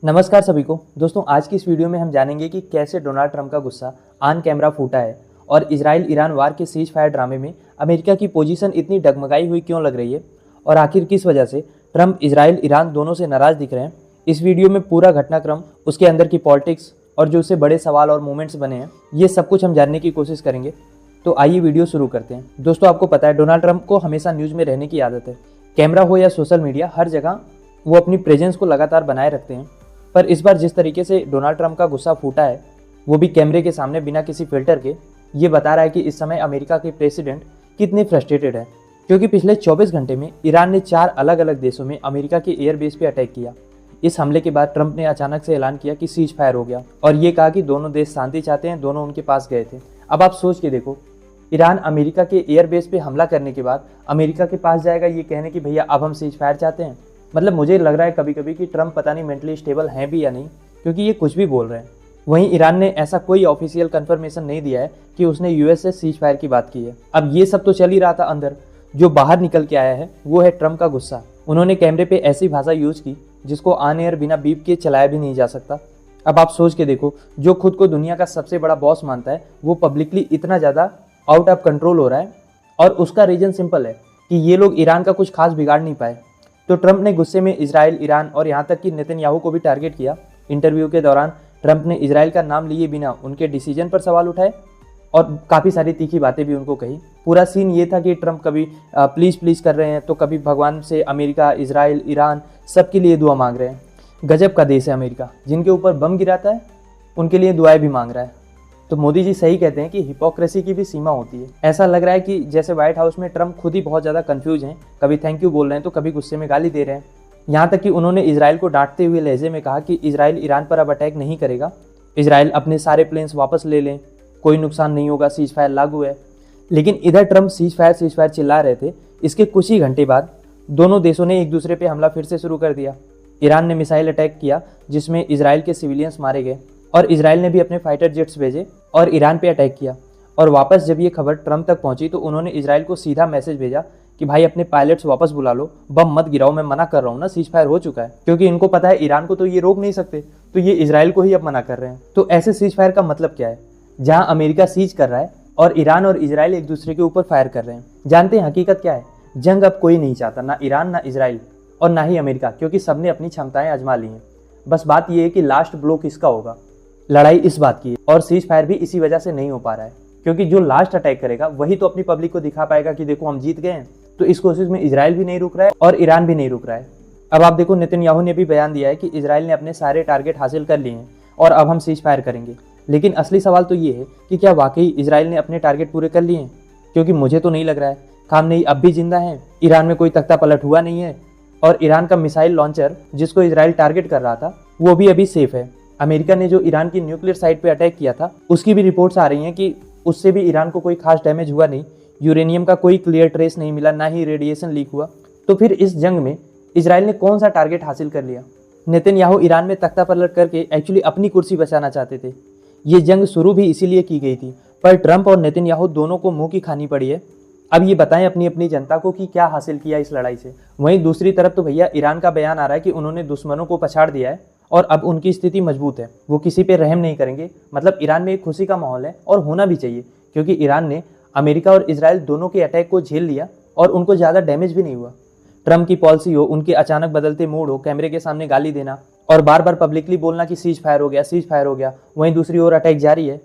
नमस्कार सभी को दोस्तों, आज की इस वीडियो में हम जानेंगे कि कैसे डोनाल्ड ट्रंप का गुस्सा ऑन कैमरा फूटा है और इजराइल ईरान वार के सीज फायर ड्रामे में अमेरिका की पोजीशन इतनी डगमगाई हुई क्यों लग रही है और आखिर किस वजह से ट्रंप इजराइल ईरान दोनों से नाराज दिख रहे हैं। इस वीडियो में पूरा घटनाक्रम, उसके अंदर की पॉलिटिक्स और जो उससे बड़े सवाल और मूवमेंट्स बने हैं, ये सब कुछ हम जानने की कोशिश करेंगे। तो आइए वीडियो शुरू करते हैं। दोस्तों, आपको पता है डोनाल्ड ट्रंप को हमेशा न्यूज़ में रहने की आदत है। कैमरा हो या सोशल मीडिया, हर जगह वो अपनी प्रेजेंस को लगातार बनाए रखते हैं। पर इस बार जिस तरीके से डोनाल्ड ट्रंप का गुस्सा फूटा है, वो भी कैमरे के सामने बिना किसी फिल्टर के, ये बता रहा है कि इस समय अमेरिका के प्रेसिडेंट कितने फ्रस्ट्रेटेड है। क्योंकि पिछले 24 घंटे में ईरान ने 4 अलग अलग देशों में अमेरिका के एयरबेस पे अटैक किया। इस हमले के बाद ट्रंप ने अचानक से ऐलान किया कि सीज फायर हो गया और ये कहा कि दोनों देश शांति चाहते हैं, दोनों उनके पास गए थे। अब आप सोच के देखो, ईरान अमेरिका के एयरबेस पे हमला करने के बाद अमेरिका के पास जाएगा ये कहने कि भैया अब हम सीज फायर चाहते हैं। मतलब मुझे लग रहा है कभी कभी कि ट्रंप पता नहीं मेंटली स्टेबल हैं भी या नहीं, क्योंकि ये कुछ भी बोल रहे हैं। वहीं ईरान ने ऐसा कोई ऑफिशियल कंफर्मेशन नहीं दिया है कि उसने यूएस से सीज फायर की बात की है। अब ये सब तो चल ही रहा था अंदर, जो बाहर निकल के आया है वो है ट्रंप का गुस्सा। उन्होंने कैमरे पे ऐसी भाषा यूज की जिसको ऑन एयर बिना बीप के चलाया भी नहीं जा सकता। अब आप सोच के देखो, जो खुद को दुनिया का सबसे बड़ा बॉस मानता है वो पब्लिकली इतना ज़्यादा आउट ऑफ कंट्रोल हो रहा है, और उसका रीजन सिंपल है कि ये लोग ईरान का कुछ खास बिगाड़ नहीं पाए। तो ट्रंप ने गुस्से में इजराइल, ईरान और यहाँ तक कि नेतन्याहू को भी टारगेट किया। इंटरव्यू के दौरान ट्रंप ने इजराइल का नाम लिए बिना उनके डिसीजन पर सवाल उठाए और काफ़ी सारी तीखी बातें भी उनको कही। पूरा सीन ये था कि ट्रंप कभी प्लीज़ प्लीज़ कर रहे हैं, तो कभी भगवान से अमेरिका, इजराइल, ईरान सबके लिए दुआ मांग रहे हैं। गजब का देश है अमेरिका, जिनके ऊपर बम गिराता है उनके लिए दुआएं भी मांग रहा है। तो मोदी जी सही कहते हैं कि हिपोक्रेसी की भी सीमा होती है। ऐसा लग रहा है कि जैसे व्हाइट हाउस में ट्रंप खुद ही बहुत ज़्यादा कंफ्यूज हैं, कभी थैंक यू बोल रहे हैं तो कभी गुस्से में गाली दे रहे हैं। यहाँ तक कि उन्होंने इजराइल को डांटते हुए लहजे में कहा कि इजराइल ईरान पर अब अटैक नहीं करेगा, इजराइल अपने सारे प्लेन्स वापस ले लें, कोई नुकसान नहीं होगा, सीज फायर लागू है। लेकिन इधर ट्रंप सीज फायर चिल्ला रहे थे, इसके कुछ ही घंटे बाद दोनों देशों ने एक दूसरे पर हमला फिर से शुरू कर दिया। ईरान ने मिसाइल अटैक किया जिसमें इजराइल के सिविलियंस मारे गए, और इजराइल ने भी अपने फाइटर जेट्स भेजे और ईरान पे अटैक किया। और वापस जब ये खबर ट्रंप तक पहुंची तो उन्होंने इजराइल को सीधा मैसेज भेजा कि भाई अपने पायलट्स वापस बुला लो, बम मत गिराओ, मैं मना कर रहा हूँ ना, सीज फायर हो चुका है। क्योंकि इनको पता है ईरान को तो ये रोक नहीं सकते, तो ये इजराइल को ही अब मना कर रहे हैं। तो ऐसे सीज फायर का मतलब क्या है? जहाँ अमेरिका सीज कर रहा है और ईरान और इजराइल एक दूसरे के ऊपर फायर कर रहे हैं। जानते हैं हकीकत क्या है? जंग अब कोई नहीं चाहता, ना ईरान, ना इजराइल और ना ही अमेरिका, क्योंकि सबने अपनी क्षमताएं आजमा ली हैं। बस बात यह है कि लास्ट ब्लो किसका होगा। लड़ाई इस बात की है, और सीज फायर भी इसी वजह से नहीं हो पा रहा है, क्योंकि जो लास्ट अटैक करेगा वही तो अपनी पब्लिक को दिखा पाएगा कि देखो हम जीत गए हैं। तो इस कोशिश में इजराइल भी नहीं रुक रहा है और ईरान भी नहीं रुक रहा है। अब आप देखो, नेतन्याहू ने भी बयान दिया है कि इजराइल ने अपने सारे टारगेट हासिल कर लिए हैं और अब हम सीज फायर करेंगे। लेकिन असली सवाल तो ये है कि क्या वाकई इजराइल ने अपने टारगेट पूरे कर लिए हैं? क्योंकि मुझे तो नहीं लग रहा है। खामनेई अब भी जिंदा है, ईरान में कोई तख्ता पलट हुआ नहीं है, और ईरान का मिसाइल लॉन्चर जिसको इजराइल टारगेट कर रहा था वो भी अभी सेफ है। अमेरिका ने जो ईरान की न्यूक्लियर साइट पे अटैक किया था उसकी भी रिपोर्ट्स आ रही हैं कि उससे भी ईरान को कोई खास डैमेज हुआ नहीं, यूरेनियम का कोई क्लियर ट्रेस नहीं मिला, ना ही रेडिएशन लीक हुआ। तो फिर इस जंग में इजराइल ने कौन सा टारगेट हासिल कर लिया? नेतन्याहू ईरान में तख्ता पलट करके एक्चुअली अपनी कुर्सी बचाना चाहते थे। ये जंग शुरू भी इसीलिए की गई थी, पर ट्रंप और नेतन्याहू दोनों को मुंह की खानी पड़ी है। अब ये बताएं अपनी अपनी जनता को कि क्या हासिल किया इस लड़ाई से। वहीं दूसरी तरफ तो भैया ईरान का बयान आ रहा है कि उन्होंने दुश्मनों को पछाड़ दिया है और अब उनकी स्थिति मजबूत है, वो किसी पे रहम नहीं करेंगे। मतलब ईरान में एक खुशी का माहौल है, और होना भी चाहिए, क्योंकि ईरान ने अमेरिका और इजराइल दोनों के अटैक को झेल लिया और उनको ज़्यादा डैमेज भी नहीं हुआ। ट्रंप की पॉलिसी हो, उनके अचानक बदलते मूड हो, कैमरे के सामने गाली देना और बार बार पब्लिकली बोलना कि सीज फायर हो गया, सीज फायर हो गया, वहीं दूसरी ओर अटैक जारी है,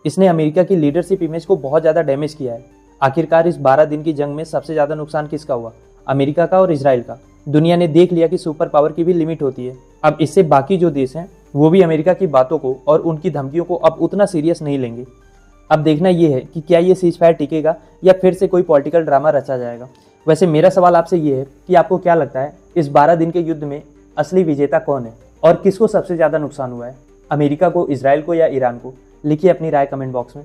इसने अमेरिका की लीडरशिप इमेज को बहुत ज़्यादा डैमेज किया है। आखिरकार इस 12 दिन की जंग में सबसे ज़्यादा नुकसान किसका हुआ? अमेरिका का और इजराइल का। दुनिया ने देख लिया कि सुपर पावर की भी लिमिट होती है। अब इससे बाकी जो देश हैं वो भी अमेरिका की बातों को और उनकी धमकियों को अब उतना सीरियस नहीं लेंगे। अब देखना ये है कि क्या ये सीज फायर टिकेगा या फिर से कोई पॉलिटिकल ड्रामा रचा जाएगा। वैसे मेरा सवाल आपसे ये है कि आपको क्या लगता है, इस 12 दिन के युद्ध में असली विजेता कौन है और किसको सबसे ज़्यादा नुकसान हुआ है? अमेरिका को, इजराइल को या ईरान को? लिखिए अपनी राय कमेंट बॉक्स में।